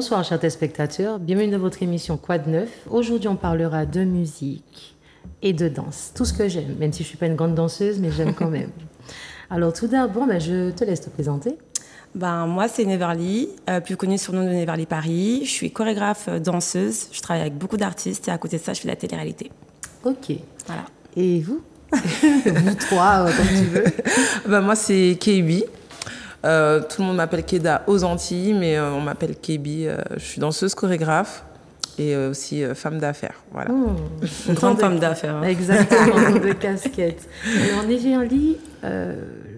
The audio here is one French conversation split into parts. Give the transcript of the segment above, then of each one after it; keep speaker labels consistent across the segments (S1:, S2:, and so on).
S1: Bonsoir chers téléspectateurs, bienvenue dans votre émission Quoi de neuf. Aujourd'hui on parlera de musique et de danse, tout ce que j'aime, même si je ne suis pas une grande danseuse, mais j'aime quand même. Alors tout d'abord, je te laisse te présenter.
S2: Moi c'est Neverly, plus connue sous le nom de Neverly Paris. Je suis chorégraphe danseuse, je travaille avec beaucoup d'artistes et à côté de ça je fais de la télé-réalité.
S1: Ok.
S2: Voilà.
S1: Et vous? Vous trois, comme tu veux.
S3: Moi c'est KB. Tout le monde m'appelle Keda aux Antilles, mais on m'appelle KB. Je suis danseuse, chorégraphe et aussi femme d'affaires. Voilà.
S2: Une grande femme d'affaires. Hein.
S1: Exactement, de casquette. Alors Neverly,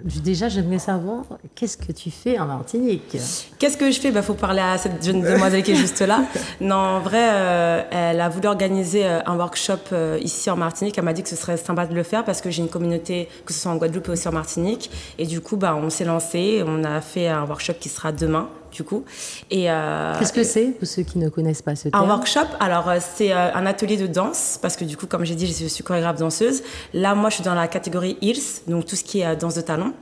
S1: déjà j'aimerais savoir, qu'est-ce que tu fais en Martinique?
S2: Qu'est-ce que je fais? Faut parler à cette jeune demoiselle qui est juste là. Non, en vrai, elle a voulu organiser un workshop ici en Martinique. Elle m'a dit que ce serait sympa de le faire parce que j'ai une communauté, que ce soit en Guadeloupe et aussi en Martinique. Et du coup, on s'est lancé. On a fait un workshop qui sera demain. Du coup.
S1: Qu'est-ce que c'est pour ceux qui ne connaissent pas ce terme?
S2: Un workshop, alors c'est un atelier de danse parce que du coup, comme j'ai dit, je suis chorégraphe danseuse. Là, moi, je suis dans la catégorie Heels, donc tout ce qui est danse de talons.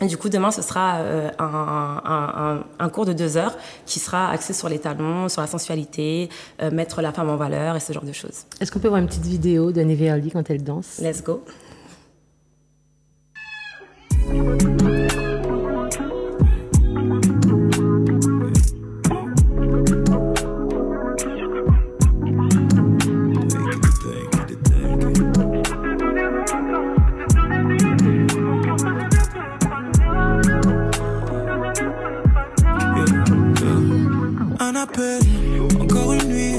S2: Et du coup, demain, ce sera un cours de 2 heures qui sera axé sur les talons, sur la sensualité, mettre la femme en valeur et ce genre de choses.
S1: Est-ce qu'on peut voir une petite vidéo de Neverly quand elle danse?
S2: Let's go.
S4: Encore une nuit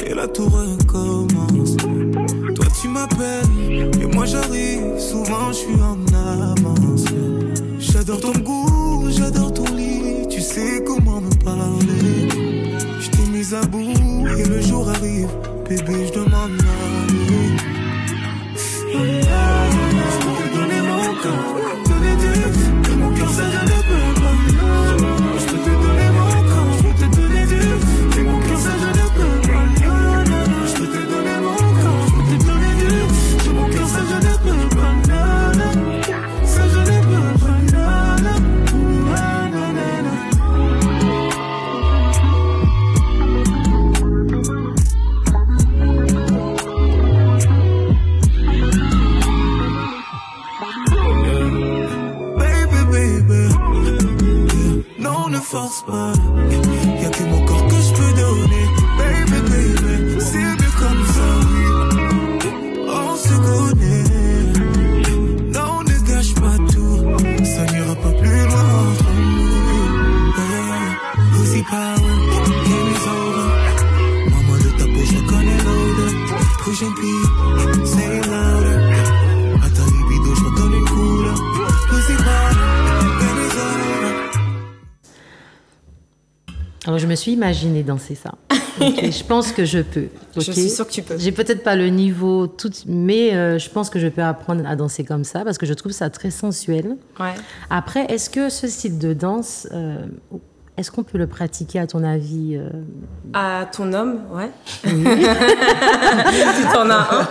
S4: et la tour recommence. Toi tu m'appelles et moi j'arrive. Souvent je suis en avance. J'adore ton goût, j'adore ton lit. Tu sais comment me parler. Je t'ai mise à bout et le jour arrive. Bébé je demande aller. Je peux te donner mon corps, donner du que mon cœur ça je ne peux pas. Je peux te donner mon corps, je peux te donner du que mon cœur ça je ne peux pas. Je peux te donner mon corps, je peux te donner du que mon cœur ça je ne peux pas. Ça je ne peux pas. Force pas, y'a que mon corps que je peux donner. Baby, baby, c'est mieux comme ça, oui. On se connaît. Non, ne gâche pas tout. Ça n'ira pas plus loin entre nous. Pussy power, game is over. Maman de ta peau, je reconnais l'odeur. Push and pee, say it louder. À ta libido, je reconnais une couleur. Pussy power, game is over.
S1: Alors, je me suis imaginé danser ça. Okay, je pense que je peux. Okay.
S2: Je suis sûre que tu peux.
S1: J'ai peut-être pas le niveau, mais je pense que je peux apprendre à danser comme ça parce que je trouve ça très sensuel.
S2: Ouais.
S1: Après, est-ce que ce style de danse, est-ce qu'on peut le pratiquer à ton avis
S2: À ton homme, ouais. Oui. Si t'en as un.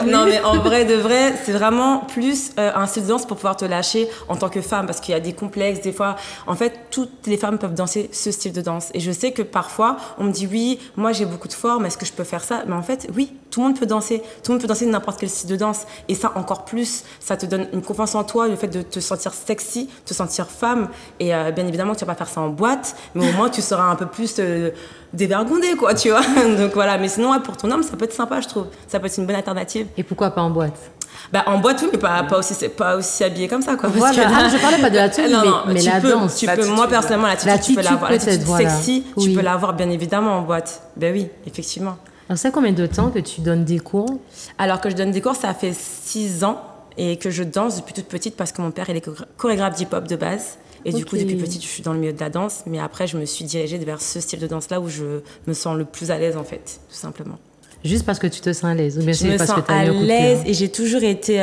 S2: Non, mais en vrai de vrai, c'est vraiment plus un style de danse pour pouvoir te lâcher en tant que femme, parce qu'il y a des complexes, des fois. En fait, toutes les femmes peuvent danser ce style de danse. Et je sais que parfois, on me dit oui, moi j'ai beaucoup de forme, est-ce que je peux faire ça? Mais en fait, oui, tout le monde peut danser. Tout le monde peut danser n'importe quel style de danse. Et ça, encore plus, ça te donne une confiance en toi, le fait de te sentir sexy, te sentir femme. Et bien évidemment, tu vas pas faire ça en boîte, mais au moins tu seras un peu plus dévergondé, quoi, tu vois. Donc voilà, mais sinon, ouais, pour ton homme, ça peut être sympa, je trouve. Ça peut être une bonne alternative.
S1: Et pourquoi pas en boîte?
S2: En boîte, oui, mais pas aussi habillée comme ça, quoi.
S1: Voilà. Je parlais pas de la tenue, mais la danse.
S2: Moi, personnellement, l'attitude, tu peux l'avoir. L'attitude sexy,
S1: oui.
S2: Tu peux l'avoir, bien évidemment, en boîte. Ben oui, effectivement.
S1: Alors, ça fait combien de temps que tu donnes des cours?
S2: Alors que je donne des cours, ça fait 6 ans et que je danse depuis toute petite parce que mon père, il est chorégraphe d'hip-hop de base. Et du coup, depuis petite, je suis dans le milieu de la danse. Mais après, je me suis dirigée vers ce style de danse-là où je me sens le plus à l'aise, en fait, tout simplement.
S1: Juste parce que tu te sens à l'aise, ou bien
S2: je me
S1: parce
S2: sens
S1: que tu as
S2: à l'aise
S1: écouté,
S2: et j'ai toujours été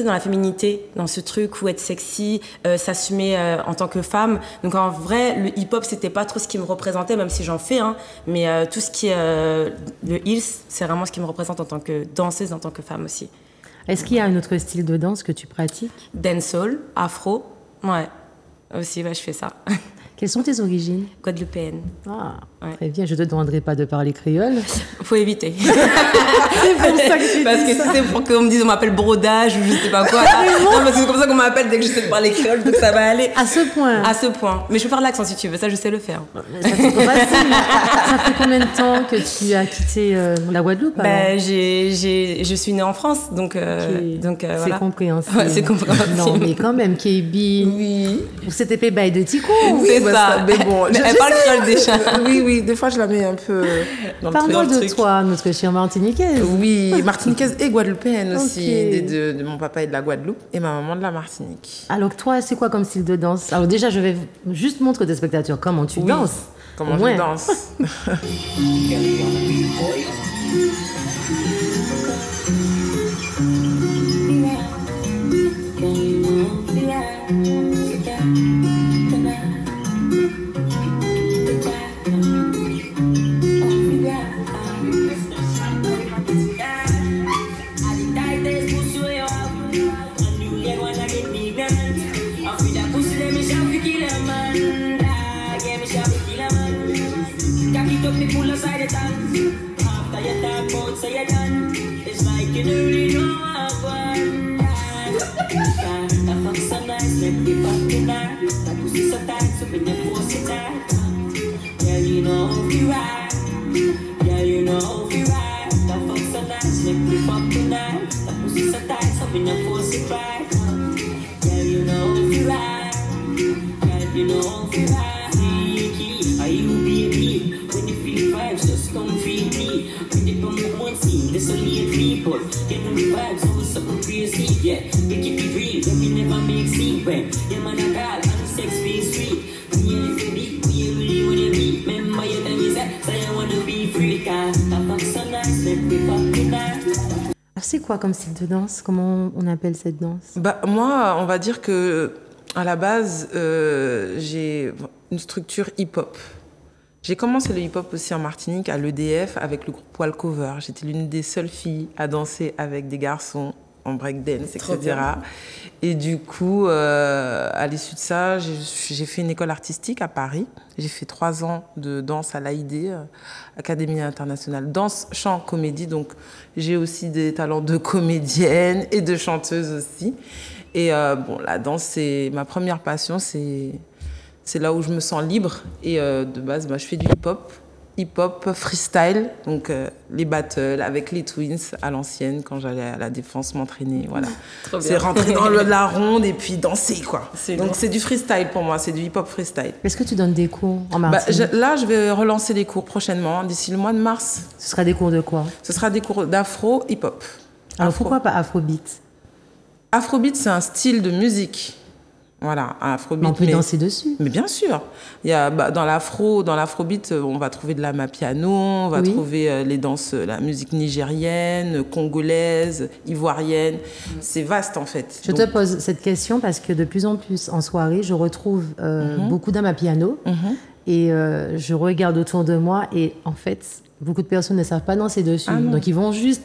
S2: dans la féminité, dans ce truc où être sexy, s'assumer en tant que femme. Donc en vrai, le hip-hop, c'était pas trop ce qui me représentait, même si j'en fais, hein, mais tout ce qui est le heels, c'est vraiment ce qui me représente en tant que danseuse, en tant que femme aussi.
S1: Est-ce qu'il y a un autre style de danse que tu pratiques?
S2: Dancehall, afro, ouais, aussi, ouais, je fais ça.
S1: Quelles sont tes origines?
S2: Guadeloupéenne.
S1: Ah,
S2: Ouais.
S1: très bien. Je ne te demanderai pas de parler créole.
S2: Faut éviter.
S1: C'est pour ça que tu
S2: Parce que si c'est pour qu'on me dise on m'appelle brodage ou je sais pas quoi. Non, parce que c'est comme ça qu'on m'appelle dès que je sais parler créole, donc ça va aller.
S1: À ce point.
S2: À ce point. Mais je peux faire l'accent si tu veux, ça je sais le faire.
S1: Ça fait ça fait combien de temps que tu as quitté la Guadeloupe alors?
S2: Je suis née en France, donc,
S1: C'est
S2: voilà.
S1: compréhensible.
S2: Ouais, c'est compréhensible.
S1: Non, mais quand même, KB,
S3: Oui.
S1: c'était Pébaï de Tico.
S2: C'est
S3: bah,
S2: ça.
S3: mais bon,
S2: Mais elle parle créole déjà.
S3: Oui, des fois je la mets un peu dans
S1: Parlons
S3: le
S1: de
S3: truc.
S1: toi, notre chère Martiniquaise.
S3: Oui, martiniquaise et guadeloupéenne aussi.
S1: Ok.
S3: Les deux, de mon papa est de la Guadeloupe et ma maman de la Martinique.
S1: Alors toi, c'est quoi comme style de danse? Alors déjà, je vais juste montrer aux spectateurs comment tu
S3: Oui.
S1: danses.
S3: Comment
S1: Ouais.
S3: je danse.
S1: Alors, c'est quoi comme style de danse? Comment on appelle cette danse?
S3: Bah, moi, on va dire que à la base, j'ai une structure hip-hop. J'ai commencé le hip-hop aussi en Martinique, à l'EDF, avec le groupe Wall Cover. J'étais l'une des seules filles à danser avec des garçons en breakdance, etc. Et du coup, à l'issue de ça, j'ai fait une école artistique à Paris. J'ai fait 3 ans de danse à l'AID, Académie internationale danse, chant, comédie. Donc, j'ai aussi des talents de comédienne et de chanteuse aussi. Et bon, la danse, c'est ma première passion, c'est là où je me sens libre. Et de base, je fais du hip-hop freestyle, donc les battles avec les Twins à l'ancienne, quand j'allais à la Défense m'entraîner, voilà. C'est rentrer dans la ronde et puis danser, quoi. Donc c'est du freestyle pour moi, c'est du hip-hop freestyle.
S1: Est-ce que tu donnes des cours en Martinique?
S3: Là, je vais relancer les cours prochainement, d'ici le mois de mars.
S1: Ce sera des cours de quoi?
S3: Ce sera des cours d'afro, hip-hop.
S1: Alors pourquoi pas Afrobeat?
S3: Afrobeat, c'est un style de musique. Voilà, un afrobeat.
S1: Mais on peut danser dessus.
S3: Mais bien sûr. Il y a, dans l'afrobeat, on va trouver de l'amapiano, on va trouver les danses, la musique nigérienne, congolaise, ivoirienne. C'est vaste en fait.
S1: Je te pose cette question parce que de plus en plus en soirée, je retrouve beaucoup d'amapiano et je regarde autour de moi et en fait, beaucoup de personnes ne savent pas danser dessus. Donc ils vont juste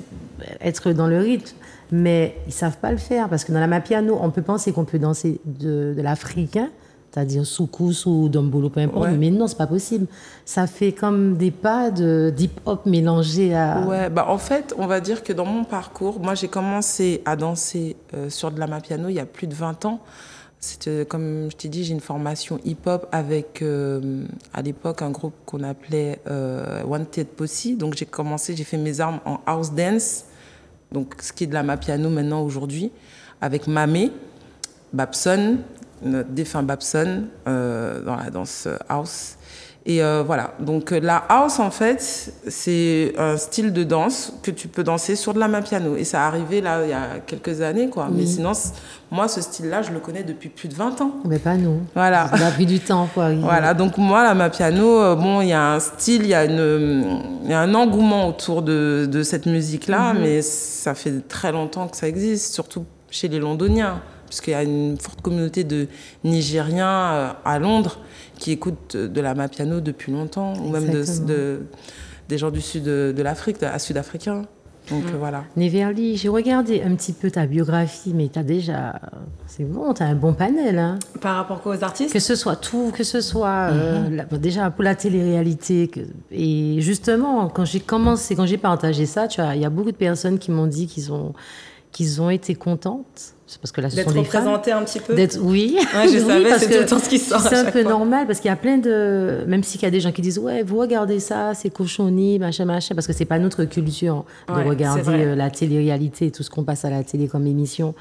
S1: être dans le rythme. Mais ils ne savent pas le faire parce que dans la mapiano, on peut penser qu'on peut danser de l'africain, c'est-à-dire soukous ou dombolo, peu importe, mais non, c'est pas possible. Ça fait comme des pas d'hip-hop mélangés à...
S3: Ouais, en fait, on va dire que dans mon parcours, moi j'ai commencé à danser sur de la mapiano il y a plus de 20 ans. C'était, comme je t'ai dit, j'ai une formation hip-hop avec, à l'époque, un groupe qu'on appelait Wanted Posse. Donc j'ai fait mes armes en house dance. Donc, ce qui est de la mapiano maintenant, aujourd'hui, avec Mamé, Babson, notre défunt Babson, dans la danse house. Et voilà, donc la house, en fait, c'est un style de danse que tu peux danser sur de la mapiano. Et ça est arrivé, là, il y a quelques années, quoi. Mais sinon, moi, ce style-là, je le connais depuis plus de 20 ans.
S1: Mais pas nous.
S3: Voilà.
S1: Ça a pris du temps pour arriver.
S3: Voilà, donc moi, la mapiano, bon, il y a un style, il y a un engouement autour de cette musique-là, mais ça fait très longtemps que ça existe, surtout chez les Londoniens, puisqu'il y a une forte communauté de Nigériens à Londres qui écoutent de la mapiano depuis longtemps, ou même des gens du sud de l'Afrique, sud-africains. Donc voilà.
S1: Neverly, j'ai regardé un petit peu ta biographie, mais c'est bon, t'as un bon panel, hein.
S2: Par rapport aux artistes?
S1: Que ce soit déjà pour la télé-réalité, et justement, quand j'ai partagé ça, tu vois, il y a beaucoup de personnes qui m'ont dit qu'ils ont été contentes. C'est parce que là, ce sont des femmes.
S2: D'être représentées un petit peu.
S1: Oui.
S2: Ouais, je savais,
S1: parce
S2: c'est tout le temps ce qui sort.
S1: C'est un peu
S2: fois.
S1: normal parce qu'il y a plein de, même s'il y a des gens qui disent ouais, vous regardez ça, c'est cochonné, machin, parce que c'est pas notre culture de regarder la télé-réalité et tout ce qu'on passe à la télé comme émission.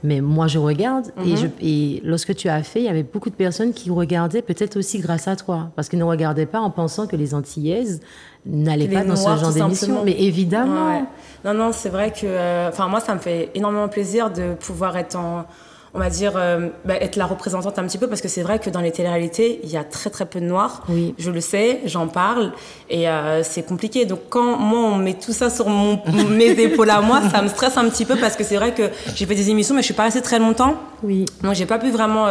S1: Mais moi, je regarde et lorsque tu as fait, il y avait beaucoup de personnes qui regardaient peut-être aussi grâce à toi, parce qu'ils ne regardaient pas en pensant que les Antillaises n'allaient pas dans ce genre d'émission. Mais évidemment.
S2: Ouais. Non, c'est vrai que, moi, ça me fait énormément plaisir de pouvoir être on va dire, être la représentante un petit peu, parce que c'est vrai que dans les téléréalités, il y a très très peu de noirs.
S1: Oui.
S2: Je le sais, j'en parle, et c'est compliqué. Donc quand moi, on met tout ça sur mes épaules à moi, ça me stresse un petit peu, parce que c'est vrai que j'ai fait des émissions, mais je suis pas restée très longtemps.
S1: Oui.
S2: Donc j'ai pas pu vraiment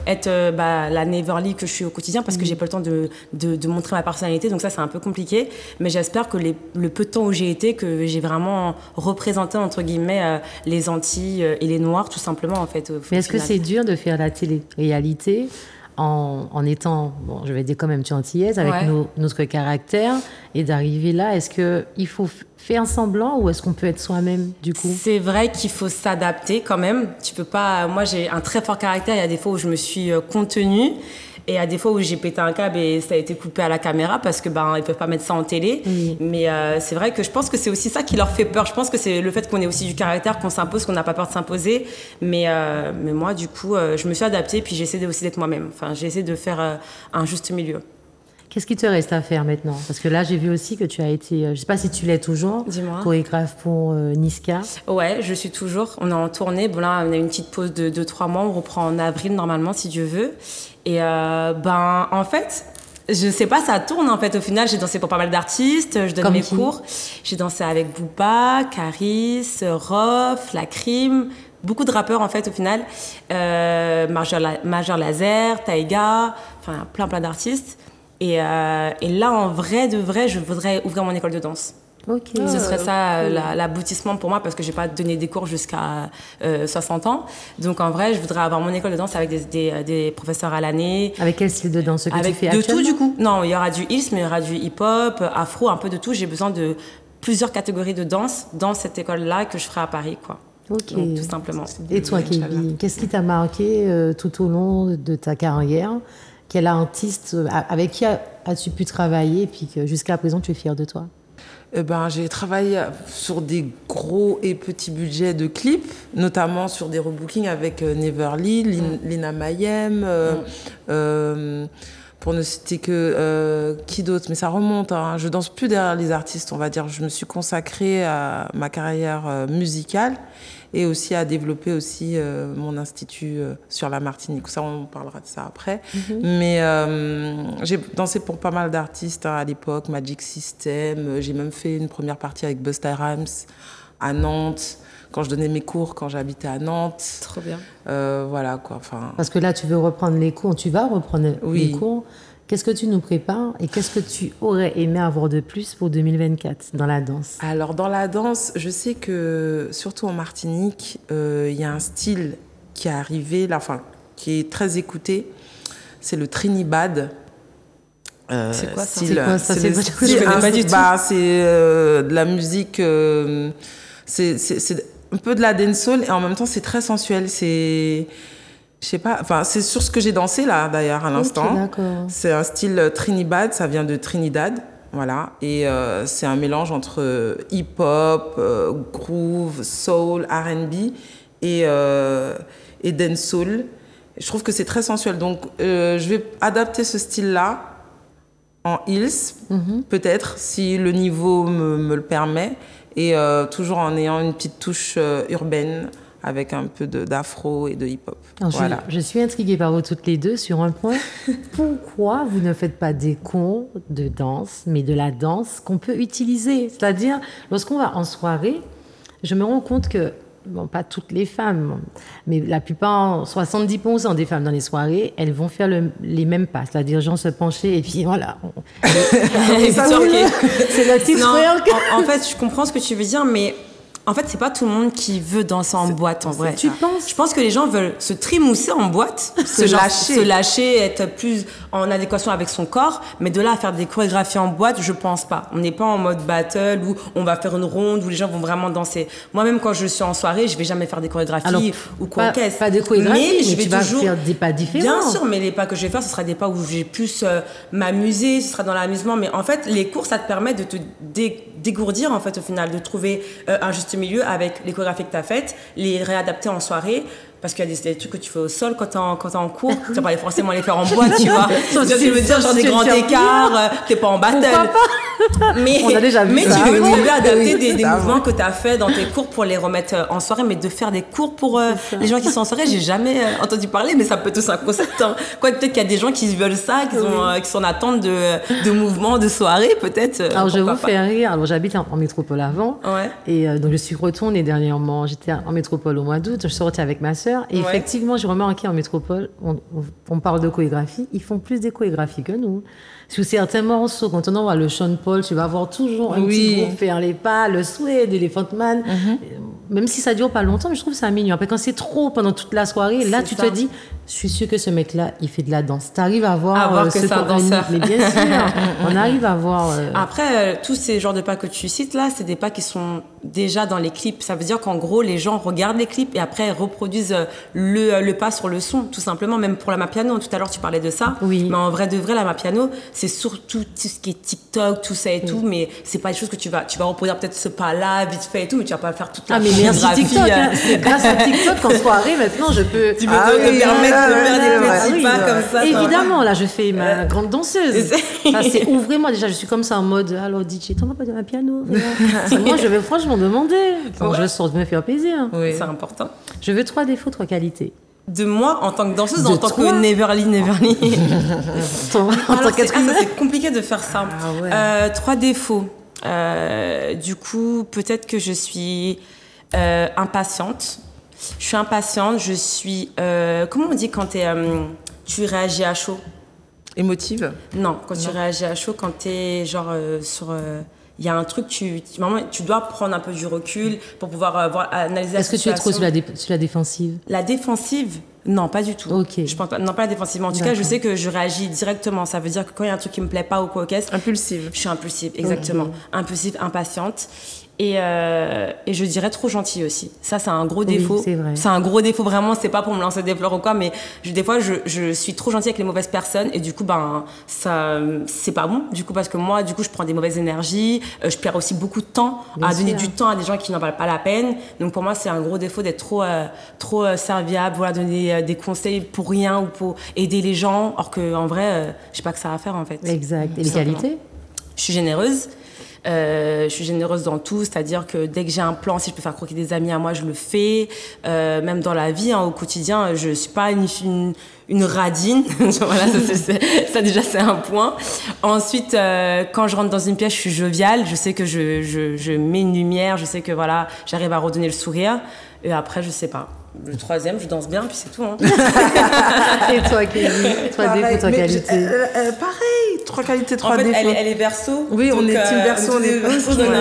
S2: être la Neverly que je suis au quotidien, parce que j'ai pas le temps de montrer ma personnalité, donc ça c'est un peu compliqué. Mais j'espère que le peu de temps où j'ai été, que j'ai vraiment représenté entre guillemets les Antilles et les Noirs, tout simplement en fait.
S1: Mais est-ce que c'est dur de faire la télé-réalité en étant, bon, je vais dire quand même, tu es antillaise, avec notre caractère, et d'arriver là, est-ce qu'il faut faire semblant ou est-ce qu'on peut être soi-même, du coup?
S2: C'est vrai qu'il faut s'adapter quand même. Tu peux pas... Moi, j'ai un très fort caractère. Il y a des fois où je me suis contenue. Et il y a des fois où j'ai pété un câble et ça a été coupé à la caméra parce que ils peuvent pas mettre ça en télé.
S1: Oui.
S2: Mais c'est vrai que je pense que c'est aussi ça qui leur fait peur. Je pense que c'est le fait qu'on ait aussi du caractère, qu'on s'impose, qu'on n'a pas peur de s'imposer. Mais moi, du coup, je me suis adaptée, puis j'essaie aussi d'être moi-même. Enfin, j'essaie de faire un juste milieu.
S1: Qu'est-ce qui te reste à faire maintenant? Parce que là, j'ai vu aussi que tu as été, je ne sais pas si tu l'es toujours,
S2: Dis-moi.
S1: chorégraphe pour Niska.
S2: Ouais, je suis toujours. On est en tournée. Bon, là, on a une petite pause de 2-3 mois. On reprend en avril, normalement, si Dieu veut. Et en fait, je sais pas, ça tourne en fait. Au final, j'ai dansé pour pas mal d'artistes. Je donne
S1: Comme
S2: mes
S1: qui?
S2: cours. J'ai dansé avec Booba, Caris, Rof, La Crime. Beaucoup de rappeurs en fait au final. Major Lazer, Taïga, enfin plein d'artistes. Et là, en vrai de vrai, je voudrais ouvrir mon école de danse.
S1: Ok.
S2: Ce serait ça l'aboutissement pour moi, parce que j'ai pas donné des cours jusqu'à 60 ans. Donc en vrai, je voudrais avoir mon école de danse avec des professeurs à l'année.
S1: Avec quel style de danse que tu fais
S2: de
S1: actuellement?
S2: tout du coup. Non, il y aura du heels, mais il y aura du hip-hop, afro, un peu de tout. J'ai besoin de plusieurs catégories de danse dans cette école-là que je ferai à Paris, quoi.
S1: Ok.
S2: Donc, tout simplement.
S1: Et toi, Kelly, qu'est-ce qui t'a marqué tout au long de ta carrière? Quel artiste, avec qui as-tu pu travailler et puis que jusqu'à présent tu es fière de toi?
S3: J'ai travaillé sur des gros et petits budgets de clips, notamment sur des rebookings avec Neverly, Lina Mayem, pour ne citer que qui d'autre, mais ça remonte, hein. Je danse plus derrière les artistes, on va dire. Je me suis consacrée à ma carrière musicale et aussi à développer aussi mon institut sur la Martinique. Ça, on parlera de ça après. Mais j'ai dansé pour pas mal d'artistes à l'époque, Magic System. J'ai même fait une première partie avec Busta Rhymes à Nantes, quand je donnais mes cours, quand j'habitais à Nantes.
S2: Trop bien.
S3: Voilà, quoi. Enfin...
S1: Parce que là, tu veux reprendre les cours, tu vas reprendre
S3: Oui.
S1: les cours. Qu'est-ce que tu nous prépares et qu'est-ce que tu aurais aimé avoir de plus pour 2024 dans la danse?
S3: Alors, dans la danse, je sais que, surtout en Martinique, il y a un style qui est arrivé, là, enfin, qui est très écouté. C'est le Trinibad.
S2: C'est quoi ça?
S1: C'est quoi ça?
S3: C'est le
S1: Je
S3: style,
S2: connais pas du tout.
S3: c'est de la musique... c'est un peu de la dancehall et en même temps, c'est très sensuel. C'est... Je sais pas, enfin, c'est sur ce que j'ai dansé là, d'ailleurs, à l'instant.
S1: Ok, d'accord.
S3: C'est un style Trinibad, ça vient de Trinidad, voilà. Et c'est un mélange entre hip-hop, groove, soul, R&B et dancehall. Je trouve que c'est très sensuel. Donc, je vais adapter ce style-là en heels, peut-être, si le niveau me le permet. Et toujours en ayant une petite touche urbaine, avec un peu d'afro et de hip-hop. Voilà.
S1: Je suis intriguée par vous toutes les deux sur un point. Pourquoi vous ne faites pas des cours de danse, mais de la danse qu'on peut utiliser? C'est-à-dire, lorsqu'on va en soirée, je me rends compte que bon, pas toutes les femmes, mais la plupart, 70% des femmes dans les soirées, elles vont faire les mêmes pas, c'est-à-dire genre se pencher et puis voilà.
S2: Et ça,
S1: C'est le petit twerk.
S2: En fait, je comprends ce que tu veux dire, mais en fait, c'est pas tout le monde qui veut danser en boîte, en vrai.
S1: Tu penses?
S2: Je pense que les gens veulent se trimousser en boîte, se lâcher, être plus en adéquation avec son corps, mais de là à faire des chorégraphies en boîte, je pense pas. On n'est pas en mode battle où on va faire une ronde où les gens vont vraiment danser. Moi-même, quand je suis en soirée, je vais jamais faire des chorégraphies. Alors, ou quoi qu'est-ce.
S1: Pas de chorégraphie, mais
S2: je vais
S1: tu vas
S2: toujours
S1: faire des pas différents.
S2: Bien sûr, mais les pas que je vais faire, ce sera des pas où je vais plus m'amuser, ce sera dans l'amusement. Mais en fait, les cours, ça te permet de te dégourdir, en fait, au final, de trouver un juste milieu avec les chorégraphies que tu as faites, les réadapter en soirée. Parce qu'il y a des trucs que tu fais au sol quand t'es en cours. Tu vas pas forcément les faire en boîte, tu vois. Tu veux dire, genre des grands écarts, t'es pas en battle. Mais,
S1: on a déjà vu
S2: mais
S1: ça.
S2: tu veux adapter des mouvements que t'as fait dans tes cours pour les remettre en soirée, mais de faire des cours pour les gens qui sont en soirée, j'ai jamais entendu parler, mais ça peut être aussi un concept. Hein. Quoi, peut-être qu'il y a des gens qui veulent ça, qui sont en attente de mouvements, de soirées, peut-être.
S1: Alors, je vous fais rire. Alors, j'habite en métropole avant.
S2: Ouais.
S1: Et donc, je suis retournée dernièrement. J'étais en métropole au mois d'août. Je suis sortie avec ma sœur. Et effectivement, j'ai remarqué en métropole, on parle de chorégraphie, ils font plus des chorégraphies que nous. Sur certains morceaux, quand on envoie le Sean Paul, tu vas voir toujours un petit groupe faire les pas, le Swede, l'Elephant Man. Même si ça dure pas longtemps, mais je trouve ça mignon. Après, quand c'est trop pendant toute la soirée, là, tu te dis, je suis sûre que ce mec-là, il fait de la danse. Tu arrives à voir
S2: que c'est un danseur.
S1: Mais bien sûr, on arrive à voir.
S2: Après, tous ces genres de pas que tu cites là, c'est des pas qui sont déjà dans les clips. Ça veut dire qu'en gros, les gens regardent les clips et après reproduisent le pas sur le son, tout simplement. Même pour la Mapiano, tout à l'heure tu parlais de ça.
S1: Oui.
S2: Mais en vrai de vrai, la Mapiano, c'est surtout tout ce qui est TikTok, tout ça et tout. Mais c'est pas des choses que tu vas reproduire peut-être ce pas-là vite fait et tout, mais tu vas pas faire toute la
S1: mais merci TikTok. C'est grâce à TikTok qu'en soirée maintenant je peux.
S2: Tu peux te permettre de faire des petits pas comme ça.
S1: Évidemment, là je fais ma grande danseuse. C'est ouvrez-moi déjà, je suis comme ça en mode alors DJ, t'en vas pas de ma piano. Moi je vais franchement demander. Je sors de me faire plaisir.
S2: Oui. C'est important.
S1: Je veux 3 défauts, 3 qualités.
S2: De moi en tant que danseuse, en tant que Neverly.
S1: En tant qu'être humain.
S2: C'est compliqué de faire ça. 3 défauts. Du coup, peut-être que je suis impatiente. Je suis impatiente. Je suis. Comment on dit quand tu réagis à chaud?
S3: Émotive?
S2: Non, quand tu réagis à chaud, quand t'es genre sur. Il y a un truc, tu dois prendre un peu du recul pour pouvoir analyser la situation.
S1: Est-ce que tu es trop sur la défensive?
S2: La défensive? Non, pas du tout.
S1: Ok.
S2: Je pense pas, non, pas la défensive. Mais en tout cas, je sais que je réagis directement. Ça veut dire que quand il y a un truc qui me plaît pas ou quoi,
S3: impulsive.
S2: Je suis impulsive, exactement. Impulsive, impatiente. Et je dirais trop gentille aussi. Ça, c'est un gros défaut.
S1: C'est vrai.
S2: C'est un gros défaut, vraiment. C'est pas pour me lancer des fleurs ou quoi, mais des fois, je suis trop gentille avec les mauvaises personnes. Et du coup, ça, c'est pas bon. Du coup, parce que moi, je prends des mauvaises énergies. Je perds aussi beaucoup de temps à donner du temps à des gens qui n'en valent pas la peine. Donc, pour moi, c'est un gros défaut d'être trop serviable, voilà, donner des conseils pour rien ou pour aider les gens. Or qu'en vrai, je sais pas que ça à faire, en fait.
S1: Exact. Et les qualités?
S2: Je suis généreuse. Je suis généreuse dans tout, c'est-à-dire que dès que j'ai un plan, si je peux faire croquer des amis à moi, je le fais. Même dans la vie, au quotidien, je suis pas une radine. Voilà, ça déjà c'est un point. Ensuite, quand je rentre dans une pièce, je suis joviale. Je sais que je mets une lumière. Je sais que voilà, j'arrive à redonner le sourire. Et après, je sais pas. Le 3e, je danse bien, puis c'est tout. Hein.
S1: Et toi, Kelly? 3 défauts, 3 qualités.
S3: Pareil, 3 qualités, 3
S2: en fait,
S3: défauts.
S2: Elle est verso.
S3: Oui, on est team verso. On est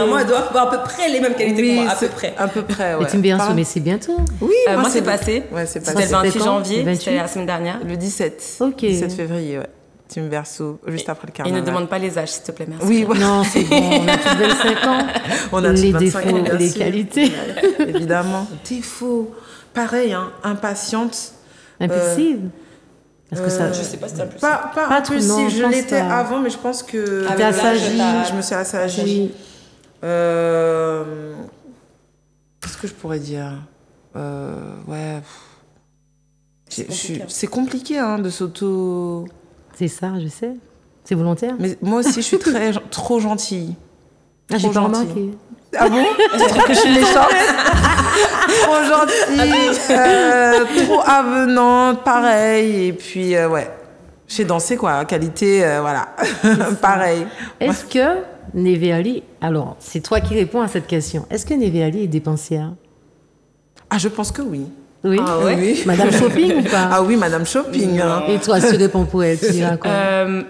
S2: moi, elle doit avoir à peu près les mêmes qualités que moi. À peu près.
S3: À peu près, ouais.
S1: Et team verso, mais c'est bientôt.
S3: Oui,
S2: moi, c'est passé.
S3: Ouais, c'est passé.
S2: C'était le 28 janvier,
S1: 28?
S2: c'était la semaine dernière.
S3: Le 17.
S1: Ok.
S3: 17 février, ouais. Team verso, juste après le
S2: Et
S3: carnaval.
S2: ne demande pas les âges, s'il te plaît, merci.
S3: Oui, voilà.
S1: Non, c'est bon, on a tous 25 ans.
S3: On a tous
S1: les
S3: 25
S1: défauts,
S3: ans,
S1: les qualités.
S3: Évidemment. Défauts. Pareil, hein, impatiente.
S1: Impulsive. Est-ce que ça...
S2: Je sais pas si c'est impulsif.
S3: Pas
S1: trop, non,
S3: impulsive,
S1: je
S3: je
S1: pense
S3: l'étais
S1: pas.
S3: avant, mais je pense que...
S1: T'es assagie.
S3: Je me suis assagie.
S1: Oui.
S3: Qu'est-ce que je pourrais dire? Ouais...
S2: C'est compliqué.
S3: C'est compliqué hein, de s'auto...
S1: C'est ça, je sais. C'est volontaire.
S3: Mais moi aussi, je suis trop gentille.
S1: Ah, j'ai
S3: Trop
S1: pas
S3: gentille.
S1: remarqué.
S3: Ah bon? Tu trouves que je suis méchante? Trop gentille, trop avenante, pareil. Et puis, ouais. J'ai dansé, quoi. Qualité, voilà. Pareil.
S1: Est-ce que Neve Ali... Alors, c'est toi qui réponds à cette question. Est-ce que Neve Ali est dépensière?
S3: Ah, je pense que oui.
S1: Oui.
S2: Ah ouais?
S3: Oui.
S1: Madame Shopping ou pas?
S3: Ah oui, Madame Shopping. hein.
S1: Et toi, si tu réponds pour elle, tu diras quoi?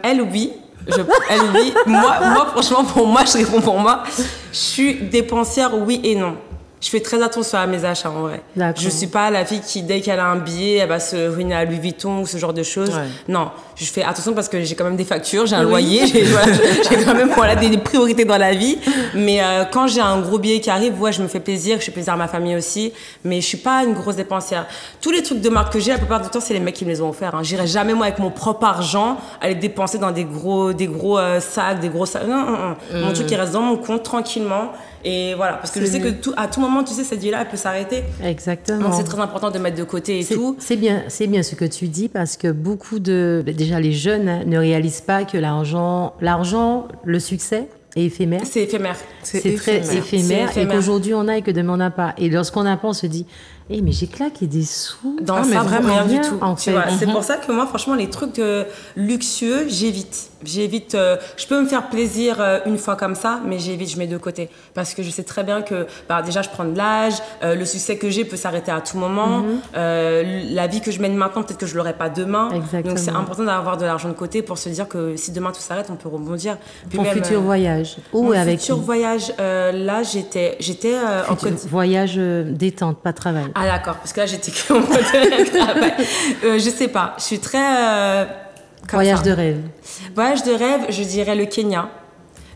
S2: Elle, oui. Elle, oui. Moi, franchement, pour moi, je réponds pour moi. Je suis dépensière, oui et non. Je fais très attention à mes achats, en vrai.
S1: D'accord.
S2: Je suis pas la fille qui, dès qu'elle a un billet, elle va se ruiner à Louis Vuitton ou ce genre de choses.
S3: Ouais.
S2: Non, je fais attention parce que j'ai quand même des factures, j'ai un loyer, j'ai quand même voilà, des priorités dans la vie. Mais quand j'ai un gros billet qui arrive, ouais, je me fais plaisir, je fais plaisir à ma famille aussi. Mais je suis pas une grosse dépensière. Tous les trucs de marque que j'ai, la plupart du temps, c'est les mecs qui me les ont offerts. Hein. J'irai jamais, moi, avec mon propre argent, aller dépenser dans des gros sacs, des gros sacs. Non. Mon truc, il reste dans mon compte, tranquillement. Et voilà, parce que je sais que à tout moment, tu sais, cette vie-là, elle peut s'arrêter.
S1: Exactement.
S2: Donc c'est très important de mettre de côté et tout.
S1: C'est bien ce que tu dis parce que beaucoup déjà les jeunes hein, ne réalisent pas que l'argent, le succès est éphémère.
S2: C'est éphémère.
S1: C'est très éphémère et qu'aujourd'hui on a et que demain on n'a pas. Et lorsqu'on n'a pas, on se dit, mais j'ai claqué des sous.
S2: Dans
S3: mais
S2: ça,
S3: vraiment
S2: rien du
S1: rien,
S2: tout.
S1: en
S2: Tu
S1: fait.
S2: vois, c'est pour ça que moi, franchement, les trucs luxueux, j'évite. Je peux me faire plaisir une fois comme ça, mais j'évite, je mets de côté. Parce que je sais très bien que, déjà, je prends de l'âge, le succès que j'ai peut s'arrêter à tout moment. La vie que je mène maintenant, peut-être que je l'aurai pas demain.
S1: Exactement.
S2: Donc, c'est important d'avoir de l'argent de côté pour se dire que si demain tout s'arrête, on peut rebondir. Puis
S1: Ton
S2: même,
S1: futur voyage. Où
S2: mon
S1: avec
S2: futur
S1: qui?
S2: voyage, là, j'étais en Côte
S1: Voyage détente, pas travail.
S2: Ah d'accord, parce que là j'étais que en mode travail. Je sais pas, je suis très...
S1: Voyage de rêve.
S2: Voyage de rêve, je dirais le Kenya.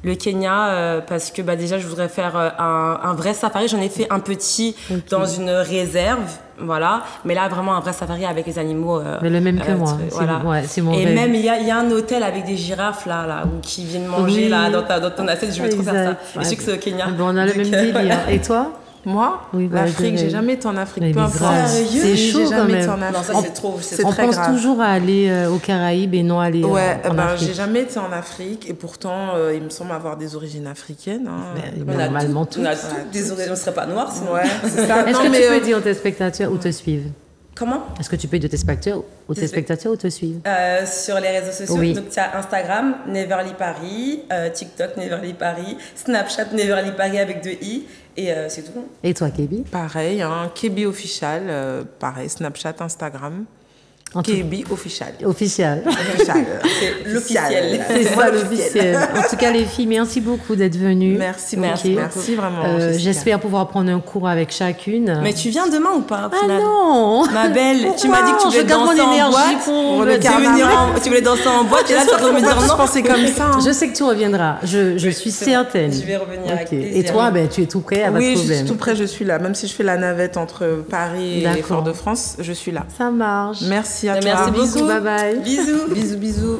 S2: Le Kenya, parce que déjà je voudrais faire un vrai safari. J'en ai fait un petit dans une réserve, voilà. Mais là vraiment un vrai safari avec les animaux.
S1: Mais le même que moi.
S2: Voilà.
S1: C'est mon
S2: Et
S1: rêve.
S2: même il y a un hôtel avec des girafes là où qui viennent manger
S1: Oui.
S2: là dans ton assiette. Je vais trop faire ça.
S1: Exact.
S2: Et je sais que c'est au Kenya.
S1: Bon, on a le
S2: Donc,
S1: même délire. Et toi?
S3: Moi,
S1: Oui, bah,
S3: l'Afrique,
S1: je-
S3: j'ai jamais été en Afrique.
S1: Mais
S3: Peu importe.
S1: grave.
S2: Sérieux?
S1: C'est
S3: J'ai
S1: chaud quand
S3: jamais été
S1: même.
S3: en
S2: Non,
S3: Afrique.
S2: ça c'est trop.
S3: C'est
S1: On
S3: très
S1: pense
S3: grave.
S1: toujours à aller aux Caraïbes et non aller
S3: Ouais,
S1: en Afrique.
S3: j'ai jamais été en Afrique et pourtant, il me semble avoir des origines africaines. Hein.
S1: Mais normalement,
S2: on a
S1: toutes.
S2: toutes des origines, on serait pas noirs sinon.
S3: Ouais, c'est ça.
S1: Est-ce
S3: Non,
S1: que
S3: mais,
S1: tu peux dire aux téléspectateurs où te suivent?
S2: Comment?
S1: Est-ce que tu peux dire aux téléspectateurs où te suivent?
S2: Sur les réseaux sociaux,
S1: Oui.
S2: donc tu as Instagram, Neverly Paris, TikTok, Neverly Paris, Snapchat, Neverly Paris avec 2 i, et c'est tout.
S1: Et toi, Kébi?
S3: pareil, hein, Kebi Official, pareil, Snapchat, Instagram.
S1: En tout-
S3: Kebi Official.
S1: Officiel.
S3: Official.
S2: C'est l'officiel.
S1: C'est ça l'officiel. En tout cas, les filles, merci beaucoup d'être venues.
S3: Merci,
S1: Ok.
S3: merci vraiment. Jessica.
S1: J'espère pouvoir prendre un cours avec chacune.
S2: Mais tu viens demain ou pas au
S1: Ah
S2: final?
S1: non!
S2: Ma belle, tu m'as dit que tu
S1: Je
S2: voulais
S1: garde mon
S2: danser en
S1: énergie
S2: boîte.
S1: pour
S3: le
S1: le
S3: carnaval.
S2: Tu voulais danser en boîte, et là tu vas me
S3: On va
S2: dire
S3: tous
S2: non.
S3: penser comme ça. hein.
S1: Je sais que tu reviendras. Je suis
S2: c'est bon.
S1: certaine.
S2: Je vais revenir avec
S1: Ok.
S2: plaisir.
S1: Et toi, tu es tout prêt, pas de
S3: Oui, je
S1: problème.
S3: suis tout près, je suis là. Même si je fais la navette entre Paris et
S1: D'accord.
S3: Fort-de-France, je suis là.
S1: Ça marche.
S3: Merci à toi.
S2: Merci beaucoup.
S1: Bye bye.
S2: Bisous.
S3: Bisous, bisous.